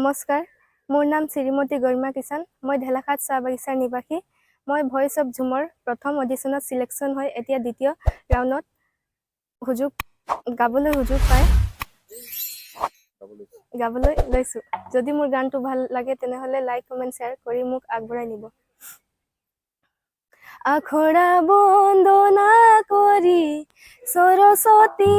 নমস্কাৰ, মোৰ নাম শ্ৰীমতী গৰিমা কিষাণ। মই ঢেলাখাত চাহ বাগিচাৰ নিবাসী। মই ভইচ অফ ঝুমৰ প্ৰথম অডিশ্যনত চিলেকশ্যন হৈ এতিয়া দ্বিতীয় ৰাউণ্ডত গাবলৈ সুযোগ পাই গাবলৈ লৈছোঁ। যদি মোৰ গানটো ভাল লাগে তেনেহ'লে লাইক কমেণ্ট শ্বেয়াৰ কৰি মোক আগবঢ়াই নিব। আখৰা বন্দনা কৰি সৰস্বতী